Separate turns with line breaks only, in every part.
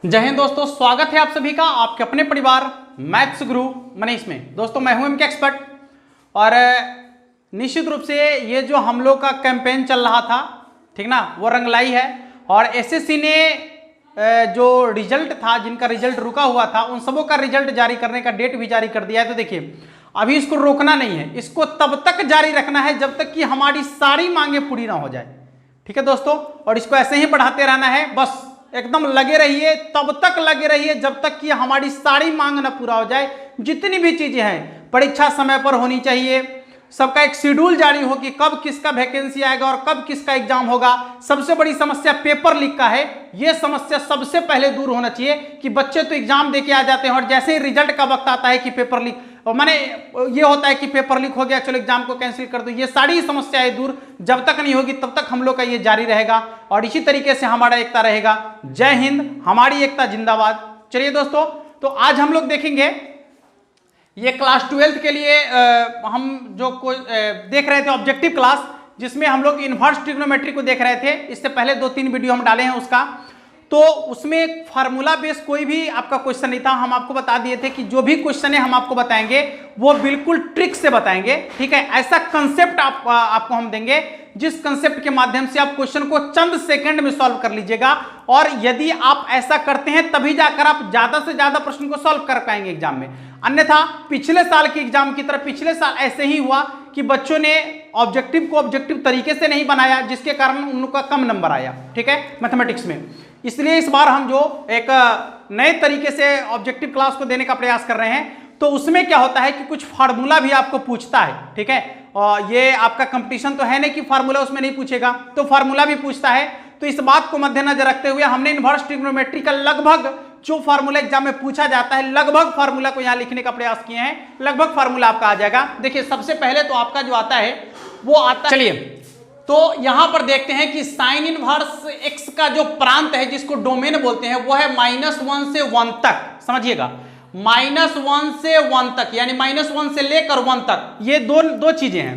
जय हिंद दोस्तों, स्वागत है आप सभी का आपके अपने परिवार मैथ्स गुरु मनीष में। दोस्तों मैं हूं इनके एक्सपर्ट और निश्चित रूप से ये जो हम लोग का कैंपेन चल रहा था, ठीक ना, वो रंग लाई है। और एसएससी ने जो रिजल्ट था, जिनका रिजल्ट रुका हुआ था, उन सबों का रिजल्ट जारी करने का डेट भी जारी कर दिया है। तो देखिए, अभी इसको रोकना नहीं है, इसको तब तक जारी रखना है जब तक कि हमारी सारी मांगे पूरी ना हो जाए। ठीक है दोस्तों, और इसको ऐसे ही बढ़ाते रहना है, बस एकदम लगे रहिए, तब तक लगे रहिए जब तक कि हमारी सारी मांग ना पूरा हो जाए। जितनी भी चीजें हैं, परीक्षा समय पर होनी चाहिए, सबका एक शेड्यूल जारी हो कि कब किसका वैकेंसी आएगा और कब किसका एग्जाम होगा। सबसे बड़ी समस्या पेपर लीक का है, यह समस्या सबसे पहले दूर होना चाहिए कि बच्चे तो एग्जाम देके आ जाते हैं और जैसे ही रिजल्ट का वक्त आता है कि पेपर लीक, और माने ये होता है कि पेपर लीक हो गया, चलो एग्जाम को कैंसिल कर दो। ये सारी समस्याएं दूर जब तक नहीं होगी तब तक हम लोग का ये जारी रहेगा और इसी तरीके से हमारा एकता रहेगा। जय हिंद, हमारी एकता जिंदाबाद। चलिए दोस्तों, तो आज हम लोग देखेंगे ये क्लास 12th के लिए हम जो देख रहे थे ऑब्जेक्टिव क्लास, जिसमें हम लोग इनवर्स ट्रिग्नोमेट्री को देख रहे थे। इससे पहले 2-3 वीडियो हम डाले हैं उसका, तो उसमें फार्मूला बेस कोई भी आपका क्वेश्चन नहीं था। हम आपको बता दिए थे कि जो भी क्वेश्चन है हम आपको बताएंगे वो बिल्कुल ट्रिक से बताएंगे। ठीक है, ऐसा कंसेप्ट आपको हम देंगे जिस कंसेप्ट के माध्यम से आप क्वेश्चन को चंद सेकंड में सॉल्व कर लीजिएगा। और यदि आप ऐसा करते हैं तभी जाकर आप ज्यादा से ज्यादा प्रश्न को सॉल्व कर पाएंगे एग्जाम में। अन्यथा पिछले साल के एग्जाम की तरह पिछले साल ऐसे ही हुआ कि बच्चों ने ऑब्जेक्टिव को ऑब्जेक्टिव तरीके से नहीं बनाया, जिसके कारण उनका कम नंबर आया। ठीक है, मैथमेटिक्स में। इसलिए इस बार हम जो एक नए तरीके से ऑब्जेक्टिव क्लास को देने का प्रयास कर रहे हैं, तो उसमें क्या होता है कि कुछ फार्मूला भी आपको पूछता है। ठीक है, और ये आपका कंपटीशन तो है नहीं कि फार्मूला उसमें नहीं पूछेगा, तो फार्मूला भी पूछता है। तो इस बात को मद्देनजर रखते हुए हमने इनवर्स ट्रिग्नोमेट्री का लगभग जो फार्मूला एग्जाम में पूछा जाता है, लगभग फार्मूला को यहां लिखने का प्रयास किए हैं। लगभग फार्मूला आपका आ जाएगा। देखिए, सबसे पहले तो आपका जो आता है वो आता है, चलिए तो यहां पर देखते हैं कि साइन इनवर्स एक्स का जो प्रांत है, जिसको डोमेन बोलते हैं, वो है -1 से 1 तक। समझिएगा, -1 से 1 तक, यानी -1 से लेकर 1 तक, ये दो चीजें हैं।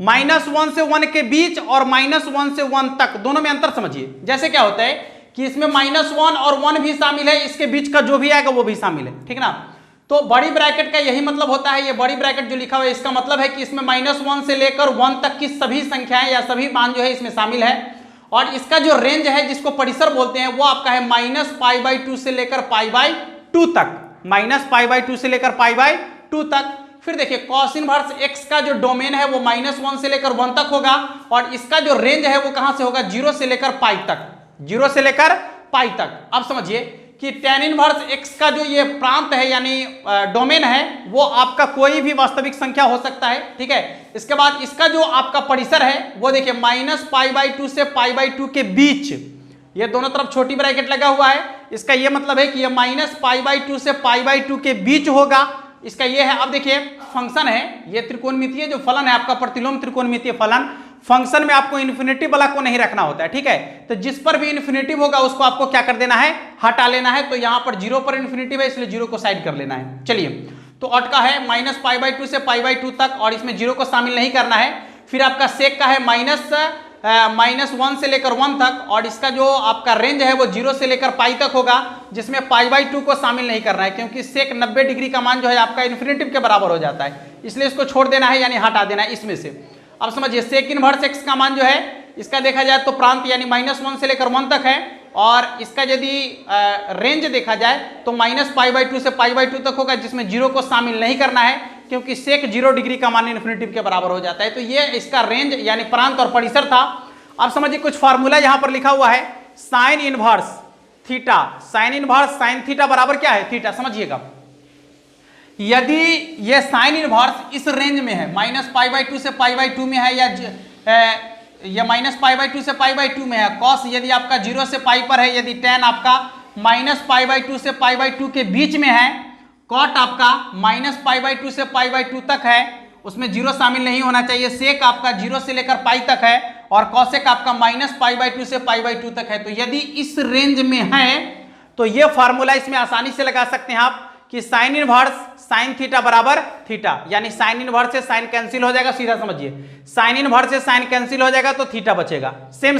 -1 से 1 के बीच और -1 से 1 तक, दोनों में अंतर समझिए। जैसे क्या होता है कि इसमें -1 और 1 भी शामिल है, इसके बीच का जो भी आएगा वो भी शामिल है। ठीक ना, तो बड़ी ब्रैकेट का यही मतलब होता है। ये बड़ी ब्रैकेट जो लिखा हुआ है, इसका मतलब है कि इसमें -1 से लेकर 1 तक की सभी संख्याएं या सभी मान जो है इसमें शामिल है। और इसका जो रेंज है, जिसको परिसर बोलते हैं, वो आपका है -π/2 से लेकर π/2 तक। -π/2 से लेकर π/2 तक। फिर देखिए, कॉस इनवर्स एक्स का जो डोमेन है वो -1 से लेकर 1 तक होगा, और इसका जो रेंज है वो कहां से होगा, 0 से लेकर π तक। 0 से लेकर π तक। अब समझिए कि tan इनवर्स x का जो ये प्रांत है, यानी डोमेन है, वो आपका कोई भी वास्तविक संख्या हो सकता है। ठीक है, इसके बाद इसका जो आपका परिसर है वो देखिए -π/2 से π/2 के बीच, ये दोनों तरफ छोटी ब्रैकेट लगा हुआ है। इसका ये मतलब है कि ये -π/2 से π/2 के बीच होगा। इसका ये है, अब देखिए फंक्शन है, ये त्रिकोणमितीय जो फलन है आपका, प्रतिलोम त्रिकोणमितीय फलन। फंक्शन में आपको इन्फिनिटी वाला को नहीं रखना होता है। ठीक है, तो जिस पर भी इन्फिनिटी होगा उसको आपको क्या कर देना है, हटा लेना है। तो यहां पर 0 पर इन्फिनिटी है, इसलिए 0 को साइड कर लेना है। चलिए, तो अटका है -π/2 से π/2 तक, और इसमें 0 को शामिल नहीं करना है। फिर आपका सेक का है -1 से लेकर 1 तक, और इसका जो आपका रेंज है वो 0 से लेकर π तक होगा, जिसमें π/2 को शामिल नहीं करना है, क्योंकि सेक 90 डिग्री का मान जो है आपका इन्फिनिटी के बराबर हो जाता है, इसलिए इसको छोड़ देना है, यानी हटा देना है इसमें से। अब समझिए, सेक इनवर्स एक्स का मान जो है, इसका देखा जाए तो प्रांत यानी -1 से लेकर 1 तक है, और इसका यदि रेंज देखा जाए तो -π/2 से π/2 तक होगा, जिसमें 0 को शामिल नहीं करना है, क्योंकि सेक 0 डिग्री का मान इन्फिनिटी के बराबर हो जाता है। तो ये इसका रेंज यानी प्रांत और परिसर था। अब समझिए, कुछ फार्मूला यहां पर लिखा हुआ है, sine inverse theta, sine inverse sine theta बराबर क्या है, थीटा। समझिएगा, यदि ये साइन इनवर्स इस रेंज में है, -π/2 से π/2 में है, या -π/2 से π/2 में है, कॉस यदि आपका 0 से π पर है, यदि tan आपका -π/2 से π/2 के बीच में है, कॉट आपका -π/2 से π/2 तक है, उसमें 0 शामिल नहीं होना चाहिए, सेक आपका 0 से लेकर π तक है, और कॉसेक आपका -π/2 से π/2 तक है। तो यदि इस रेंज में है तो ये फार्मूला इसमें आसानी से लगा सकते हैं आप कि साइन इनवर्स साइन थीटा बराबर थीटा, यानी साइन इनवर्स से साइन कैंसिल हो जाएगा। सीधा समझिए, साइन इनवर्स से साइन कैंसिल हो जाएगा तो थीटा बचेगा। सेम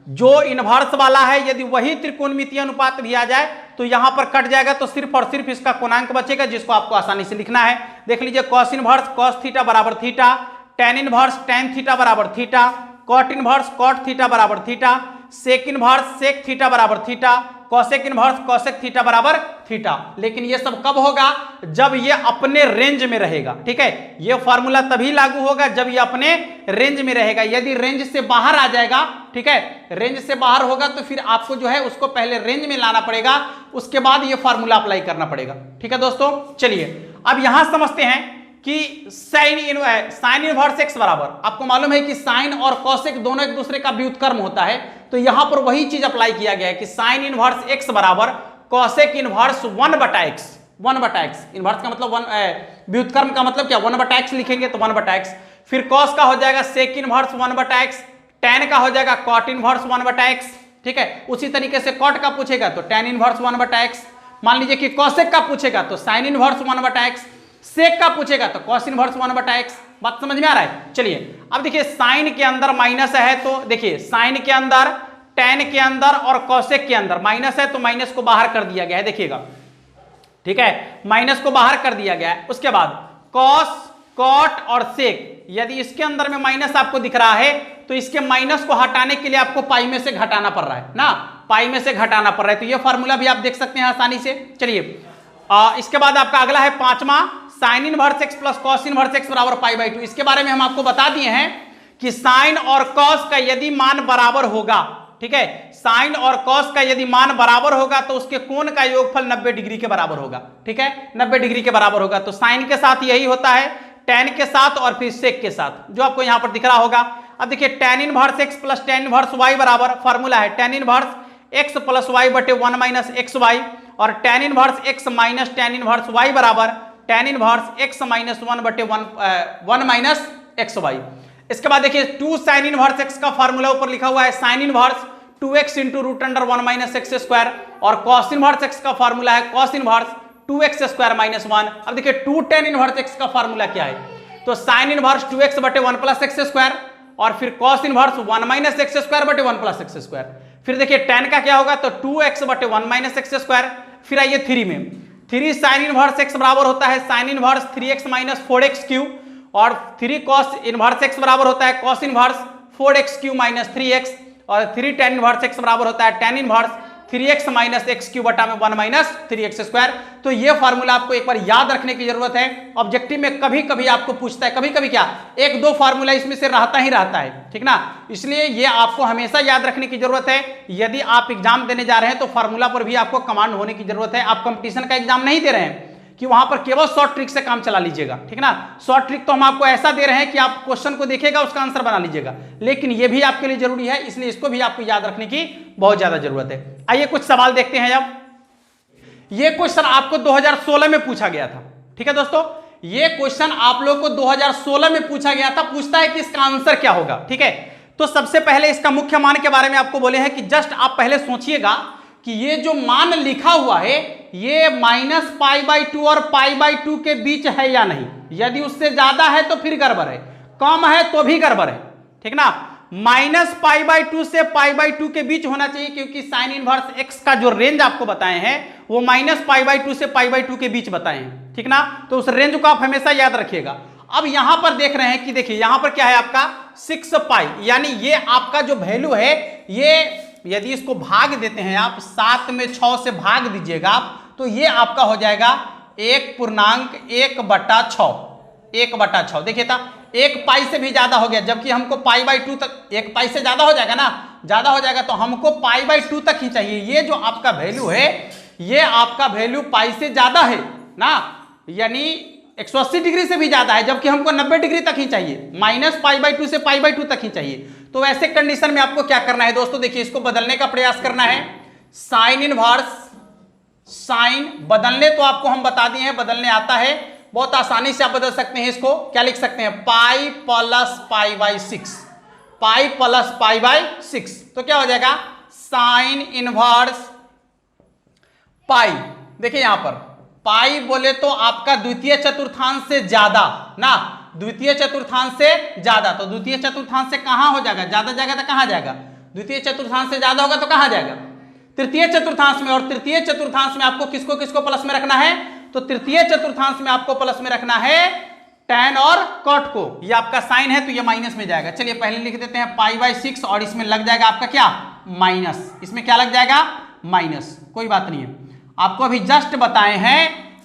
जो इनवर्स वाला है यदि वही त्रिकोणमितीय अनुपात भी आ जाए तो यहां पर कट जाएगा, तो सिर्फ और सिर्फ इसका कोणांक बचेगा जिसको आपको आसानी से लिखना है। देख लीजिए कॉस इनवर्स कॉस थीटा बराबर theta, tan inverse tan theta बराबर theta, cot inverse cot theta बराबर theta, sec inverse sec theta बराबर theta, cosec inverse cosec theta बराबर थीटा। लेकिन ये सब कब होगा? जब ये अपने रेंज में रहेगा। ठीक है, ये फॉर्मूला तभी लागू होगा जब ये अपने रेंज में रहेगा। यदि रेंज से बाहर आ जाएगा, ठीक है, रेंज से बाहर होगा तो फिर आपको जो है उसको पहले रेंज में लाना पड़ेगा, उसके बाद ये फॉर्मूला अप्लाई करना पड़ेगा। ठीक है दोस्तों, चलिए अब यहां समझते हैं कि साइन इनवर्स एक्स बराबर, आपको मालूम है कि साइन और कॉसेक दोनों एक दूसरे का व्युत्क्रम होता है, तो यहां पर वही चीज अप्लाई किया गया है कि साइन इनवर्स एक्स बराबर cosec inverse 1/x। 1/x inverse का मतलब व्युत्क्रम का मतलब क्या? 1/x लिखेंगे तो 1/x, फिर कॉस का हो जाएगा सेक इनवर्स 1/x, टेन का हो जाएगा कॉट इनवर्स 1/x। ठीक है, उसी तरीके से कॉट का पूछेगा तो टेन इनवर्स 1/x, मान लीजिए कि कॉसेक का पूछेगा तो साइन इनवर्स 1/x, सेक का पूछेगा तो कॉस इनवर्स 1/x। बात समझ में आ रहा है? चलिए अब देखिए साइन के अंदर माइनस है, तो देखिए साइन के अंदर, टेन के अंदर और कॉसेक के अंदर माइनस है, तो माइनस को बाहर कर दिया गया है, देखिएगा। ठीक है, माइनस को बाहर कर दिया गया है। उसके बाद कॉस कॉट और सेक, यदि इसके अंदर में माइनस आपको दिख रहा है तो इसके माइनस को हटाने के लिए आपको पाई में से घटाना पड़ रहा है ना, पाई में से घटाना पड़ रहा है, तो ये फॉर्मूला भी आप देख सकते हैं आसानी से। चलिए इसके बाद आपका अगला है पांचवा, sign inverse x plus cos inverse x बराबर π/2। इसके बारे में हम आपको बता दिए हैं कि साइन और कॉस का यदि मान बराबर होगा, ठीक है, साइन और कॉस का यदि मान बराबर होगा तो उसके कोण का योगफल 90 डिग्री के बराबर होगा। ठीक है, 90 डिग्री के बराबर होगा। तो साइन के साथ यही होता है, टेन के साथ और फिर सेक के साथ, जो आपको यहां पर दिख रहा होगा। अब देखिए tan inverse x plus tan inverse y बराबर, फॉर्मूला है tan inverse x plus y बटे 1 माइनस एक्स वाई, और tan inverse x minus tan inverse y बराबर टेन इनवर्स एक्स माइनस 1 बटे 1 माइनस एक्स वाई। इसके बाद देखिए 2 साइन इनवर्स एक्स का फॉर्मूला ऊपर लिखा हुआ है, sine inverse 2x into root under 1 minus x square, और कॉस इनवर्स एक्स का फॉर्मूला है cos inverse 2x square minus 1। अब देखिए 2 टेन इनवर्स एक्स का फॉर्मूला क्या है, तो साइन इनवर्स 2x बटे 1 प्लस एक्स स्क्वायर, और फिर cos inverse 1 minus x square बटे 1 प्लस एक्स स्क्वायर। फिर देखिए टेन का क्या होगा, तो 2x बटे 1 माइनस एक्स स्क्वायर। फिर आइए 3 में, 3 साइन इनवर्स एक्स बराबर होता है sine inverse 3x minus 4x Q, और 3 कॉस इनवर्स एक्स बराबर होता है cos inverse 4x Q minus 3x, और 3 टेन इनवर्स एक्स बराबर होता है tan inverse 3x minus x Q बटा में 1 माइनस 3x स्क्वायर। तो ये फार्मूला आपको एक बार याद रखने की जरूरत है, ऑब्जेक्टिव में कभी कभी आपको पूछता है, कभी कभी क्या एक दो फार्मूला इसमें से रहता ही रहता है, ठीक ना, इसलिए ये आपको हमेशा याद रखने की जरूरत है। यदि आप एग्जाम देने जा रहे हैं तो फार्मूला पर भी आपको कमांड होने की जरूरत है। आप कंपटीशन का एग्जाम नहीं दे रहे हैं कि वहां पर केवल शॉर्ट ट्रिक से काम चला लीजिएगा, ठीक ना। शॉर्ट ट्रिक तो हम आपको ऐसा दे रहे हैं कि आप क्वेश्चन को देखिएगा, उसका आंसर बना लीजिएगा, लेकिन ये भी आपके लिए जरूरी है, इसलिए इसको भी आपको याद रखने की बहुत ज्यादा जरूरत है। आइए कुछ सवाल देखते हैं। अब ये क्वेश्चन आपको 2016 में पूछा गया था, ठीक है दोस्तों, ये क्वेश्चन आप लोग को 2016 में पूछा गया था। पूछता है कि इसका आंसर क्या होगा, ठीक है। तो सबसे पहले इसका मुख्य मान के बारे में आपको बोले हैं कि जस्ट आप पहले सोचिएगा कि ये जो मान लिखा हुआ है ये माइनस π/2 और π/2 के बीच है या नहीं। यदि उससे ज्यादा है तो फिर गड़बड़ है, कम है तो भी गड़बड़ है, ठीक ना। माइनस π/2 से π/2 के बीच होना चाहिए, क्योंकि साइन इनवर्स एक्स का जो रेंज आपको बताए हैं वो माइनस π/2 से π/2 के बीच बताए हैं, ठीक ना। तो उस रेंज को आप हमेशा याद रखिएगा। अब यहां पर देख रहे हैं कि देखिए यहां पर क्या है आपका 6π, यानी ये आपका जो वैल्यू है, ये यदि इसको भाग देते हैं आप 7 में 6 से भाग दीजिएगा आप, तो ये आपका हो जाएगा 1.1/6, 1/6। देखिए था 1 पाई से भी ज्यादा हो गया, जबकि हमको π/2 तक, 1 पाई से ज्यादा हो जाएगा ना, ज्यादा हो जाएगा, तो हमको π/2 तक ही चाहिए। ये जो आपका वैल्यू है ये आपका वैल्यू पाई से ज्यादा है ना, यानी 180 डिग्री से भी ज्यादा है, जबकि हमको 90 डिग्री तक ही चाहिए, माइनस π/2 से π/2 तक ही चाहिए। तो ऐसे कंडीशन में आपको क्या करना है दोस्तों, देखिए इसको बदलने का प्रयास करना है। साइन इनवर्स, साइन बदलने तो आपको हम बता दिए हैं, बदलने आता है, बहुत आसानी से आप बदल सकते हैं। इसको क्या लिख सकते हैं, पाई प्लस π/6, पाई प्लस π/6। तो क्या हो जाएगा साइन इनवर्स पाई। देखिए यहां पर पाई बोले तो आपका द्वितीय चतुर्थांश से ज्यादा ना, द्वितीय चतुर्थांश से ज्यादा, तो द्वितीय चतुर्थांश से कहां हो जाएगा, ज्यादा जाएगा तो कहां जाएगा, द्वितीय चतुर्थांश से ज्यादा होगा तो कहाँ जाएगा, तृतीय चतुर्थांश में। और तृतीय चतुर्थांश में आपको किसको किसको प्लस में रखना है, तो तृतीय चतुर्थांश में आपको प्लस में रखना है tan और cot को। ये आपका साइन है तो ये माइनस में जाएगा। चलिए पहले लिख देते हैं π/6 और इसमें लग जाएगा आपका क्या, माइनस। इसमें क्या लग जाएगा, माइनस। कोई बात नहीं है, आपको अभी जस्ट बताए हैं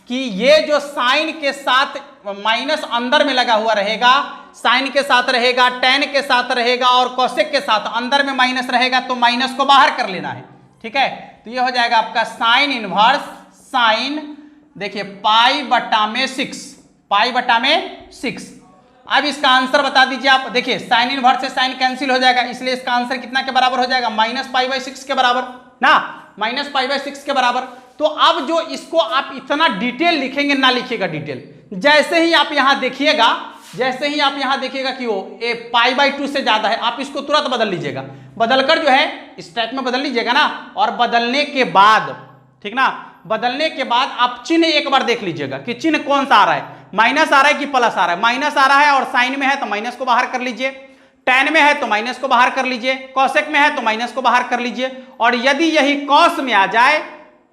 कि ये जो साइन के साथ माइनस अंदर में लगा हुआ रहेगा, साइन के साथ रहेगा, tan के साथ रहेगा और कोसेक के साथ अंदर में माइनस रहेगा, तो माइनस को बाहर कर लेना है। ठीक है, तो ये हो जाएगा आपका साइन इनवर्स साइन, देखिए π/6, π/6। अब इसका आंसर बता दीजिए आप। देखिए साइन इनवर्स से साइन कैंसिल हो जाएगा, इसलिए इसका आंसर कितना के बराबर हो जाएगा, -π/6 के बराबर ना, -π/6 के बराबर। तो अब जो इसको आप इतना डिटेल लिखेंगे ना, लिखिएगा डिटेल। जैसे ही आप यहां देखिएगा, जैसे ही आप यहां देखिएगा कि वो π/2 से ज्यादा है, आप इसको तुरंत बदल लीजिएगा। बदलकर जो है इस टाइप में बदल लीजिएगा ना, और बदलने के बाद, ठीक ना, बदलने के बाद आप चिन्ह एक बार देख लीजिएगा कि चिन्ह कौन सा आ रहा है, माइनस आ रहा है कि प्लस आ रहा है। माइनस आ रहा है और साइन में है तो माइनस को बाहर कर लीजिए, tan में है तो माइनस को बाहर कर लीजिए, कोसेक में है तो माइनस को बाहर कर लीजिए। और यदि यही कॉस में आ जाए,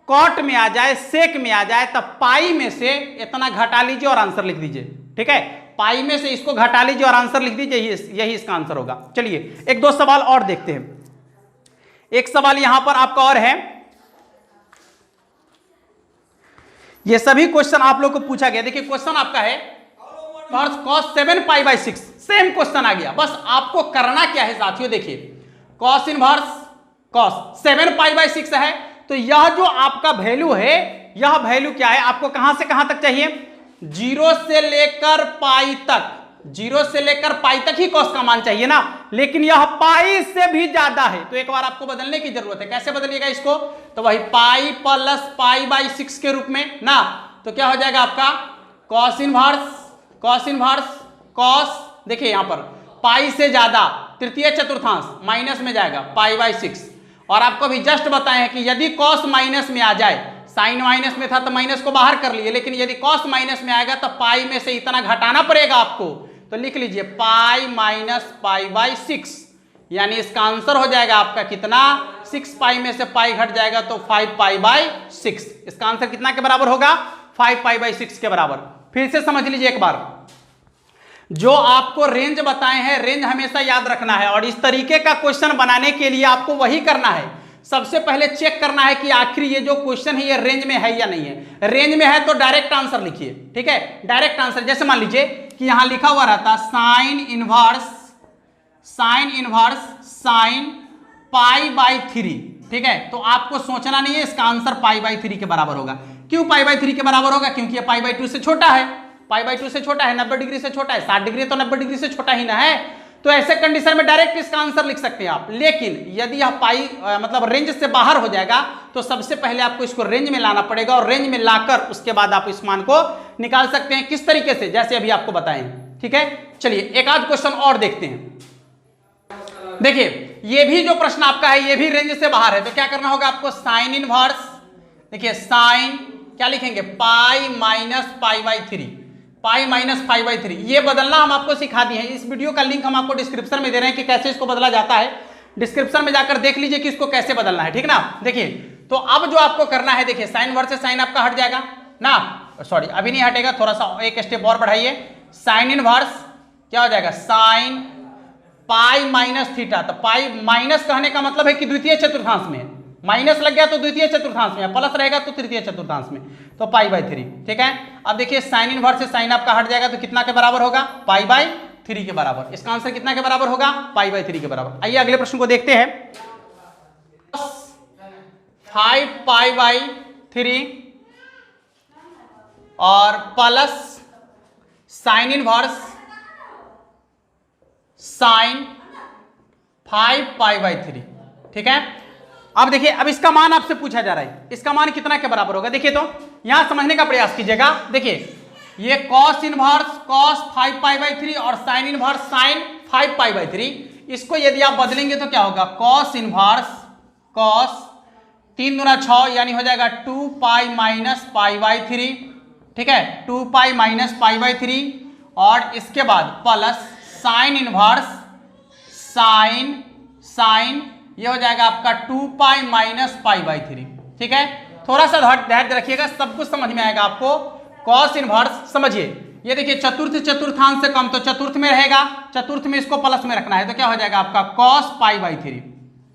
कॉट में आ जाए, सेक में आ जाए, तब पाई में से इतना घटा लीजिए और आंसर लिख दीजिए। ठीक है, पाई में से इसको घटा लीजिए और आंसर लिख दीजिए, यही इसका आंसर होगा। चलिए एक दो सवाल और देखते हैं। एक सवाल यहां पर आपका और है, ये सभी क्वेश्चन आप लोग को पूछा गया। देखिए क्वेश्चन आपका है cos 7π/6, सेम क्वेश्चन आ गया। बस आपको करना क्या है साथियों, देखिए cos इनवर्स cos 7π/6 है, तो यह जो आपका वैल्यू है, यह वैल्यू क्या है, आपको कहां से कहां तक चाहिए, 0 से लेकर पाई तक, 0 से लेकर पाई तक ही cos का मान चाहिए ना, लेकिन यह पाई से भी ज्यादा है, तो एक बार आपको बदलने की जरूरत है। कैसे बदलिएगा इसको, तो वही पाई प्लस π/6 के रूप में ना, तो क्या हो जाएगा आपका cos इनवर्स cos, देखिए यहां पर पाई से ज्यादा, तृतीय चतुर्थांश माइनस में जाएगा π/6। और आपको भी जस्ट बताए हैं कि यदि cos माइनस में आ जाए, साइन माइनस में था तो माइनस को बाहर कर लिए, लेकिन यदि cos माइनस में आएगा तो पाई में से इतना घटाना पड़ेगा आपको, तो लिख लीजिए पाई माइनस π/6, यानी इसका आंसर हो जाएगा आपका कितना, 6 पाई में से पाई घट जाएगा तो 5π/6। इसका आंसर कितना के बराबर होगा, 5π/6 के बराबर। फिर से समझ लीजिए एक बार, जो आपको रेंज बताए हैं, रेंज हमेशा याद रखना है, और इस तरीके का क्वेश्चन बनाने के लिए आपको वही करना है, सबसे पहले चेक करना है कि आखिर ये जो क्वेश्चन है ये रेंज में है या नहीं है। रेंज में है तो डायरेक्ट आंसर लिखिए। ठीक है, डायरेक्ट आंसर, जैसे मान लीजिए कि यहां लिखा हुआ रहता साइन इनवर्स साइन π/3, ठीक है, तो आपको सोचना नहीं है, इसका आंसर π/3 के बराबर होगा। क्यों π/3 के बराबर होगा, क्योंकि ये π/2 से छोटा है, π/2 से छोटा है, 90 डिग्री से छोटा है, 60 डिग्री तो 90 डिग्री से छोटा ही ना है, तो ऐसे कंडीशन में डायरेक्ट इसका आंसर लिख सकते हैं आप। लेकिन यदि यह पाई मतलब रेंज से बाहर हो जाएगा, तो सबसे पहले आपको इसको रेंज में लाना पड़ेगा, और रेंज में लाकर उसके बाद आप इस मान को निकाल सकते हैं। किस तरीके से, जैसे अभी आपको बताएं। ठीक है, चलिए एक आध क्वेश्चन और देखते हैं। देखिए ये भी जो प्रश्न आपका है ये भी रेंज से बाहर है, तो क्या करना होगा आपको, साइन इनवर्स, देखिए साइन क्या लिखेंगे, पाई माइनस π/3, ये बदलना हम आपको सिखा दिए हैं। इस वीडियो का लिंक हम आपको डिस्क्रिप्शन में दे रहे हैं कि कैसे इसको बदला जाता है, डिस्क्रिप्शन में जाकर देख लीजिए कि इसको कैसे बदलना है। ठीक ना, देखिए तो अब जो आपको करना है, देखिए साइन वर्स से साइन आपका हट जाएगा ना, सॉरी अभी नहीं हटेगा, थोड़ा सा एक स्टेप और बढ़ाइए। साइन इनवर्स क्या हो जाएगा, साइन π-θ, तो पाई माइनस कहने का मतलब है कि द्वितीय चतुर्थांश में, माइनस लग गया तो द्वितीय चतुर्थांश में, प्लस रहेगा तो तृतीय चतुर्थांश में, तो π/3। ठीक है, अब देखिए साइन इनवर्स से साइन आपका हट जाएगा तो कितना के बराबर होगा, π/3 के बराबर। इसका आंसर कितना के बराबर होगा, π/3 के बराबर। आइए अगले प्रश्न को देखते हैं। 5π/3 और प्लस साइन इनवर्स साइन 5π/3। ठीक है, अब देखिए, अब इसका मान आपसे पूछा जा रहा है, इसका मान कितना के बराबर होगा। देखिए तो यहां समझने का प्रयास कीजिएगा। देखिए ये cos इनवर्स cos 5π/3 और साइन इनवर्स साइन 5π/3, इसको यदि आप बदलेंगे तो क्या होगा, cos इनवर्स cos 3 दूना 6, यानी हो जाएगा 2π माइनस π/3। ठीक है, 2π माइनस π/3, और इसके बाद प्लस साइन इनवर्स साइन ये हो जाएगा आपका 2 पाई माइनस पाई बाई 3। ठीक है, थोड़ा सा धैर्य रखिएगा, सब कुछ समझ में आएगा आपको। कॉस इनवर्स समझिए, ये देखिए चतुर्थ चतुर्थांश से कम तो चतुर्थ में रहेगा, चतुर्थ में इसको प्लस में रखना है तो क्या हो जाएगा आपका कॉस पाई बाई 3।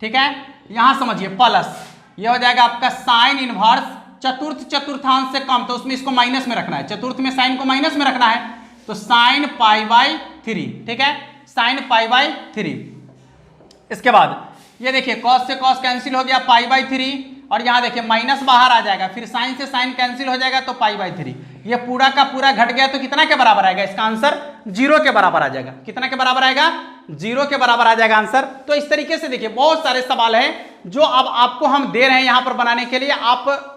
ठीक है, यहां समझिए प्लस, ये हो जाएगा आपका साइन इनवर्स चतुर्थ चतुर्थांश से कम तो उसमें इसको माइनस में रखना है, चतुर्थ में साइन को माइनस में रखना है तो साइन पाई बाई 3। ठीक है, साइन पाई बाई 3। इसके बाद ये देखिए कॉस से कॉस कैंसिल हो गया, पाई बाई 3, और यहां देखिए माइनस बाहर आ जाएगा, फिर साइन से साइन कैंसिल हो जाएगा तो पाई बाई 3। ये पूरा का पूरा घट गया तो कितना के बराबर आएगा, इसका आंसर 0 के बराबर आ जाएगा। कितना के बराबर आएगा, 0 के बराबर आ जाएगा आंसर। तो इस तरीके से देखिए बहुत सारे सवाल हैं जो अब आपको हम दे रहे हैं यहां पर बनाने के लिए, आप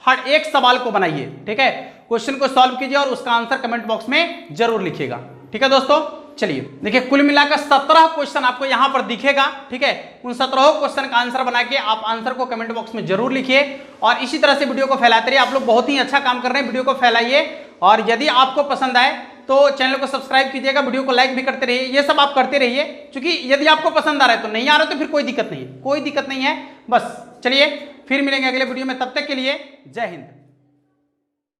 हर एक सवाल को बनाइए। ठीक है, क्वेश्चन को सॉल्व कीजिए और उसका आंसर कमेंट बॉक्स में जरूर लिखिएगा। ठीक है दोस्तों, चलिए देखिए कुल मिलाकर 17 क्वेश्चन आपको यहां पर दिखेगा। ठीक है, उन 17 क्वेश्चन का आंसर बना के आप आंसर को कमेंट बॉक्स में जरूर लिखिए और इसी तरह से वीडियो को फैलाते रहिए। आप लोग बहुत ही अच्छा काम कर रहे हैं, वीडियो को फैलाइए और यदि आपको पसंद आए तो चैनल को सब्सक्राइब कीजिएगा, वीडियो को लाइक भी करते रहिए, ये सब आप करते रहिए, क्योंकि यदि आपको पसंद आ रहा है तो नहीं आ रहा तो फिर कोई दिक्कत नहीं है, कोई दिक्कत नहीं है। बस चलिए फिर मिलेंगे अगले वीडियो में, तब तक के लिए जय हिंद।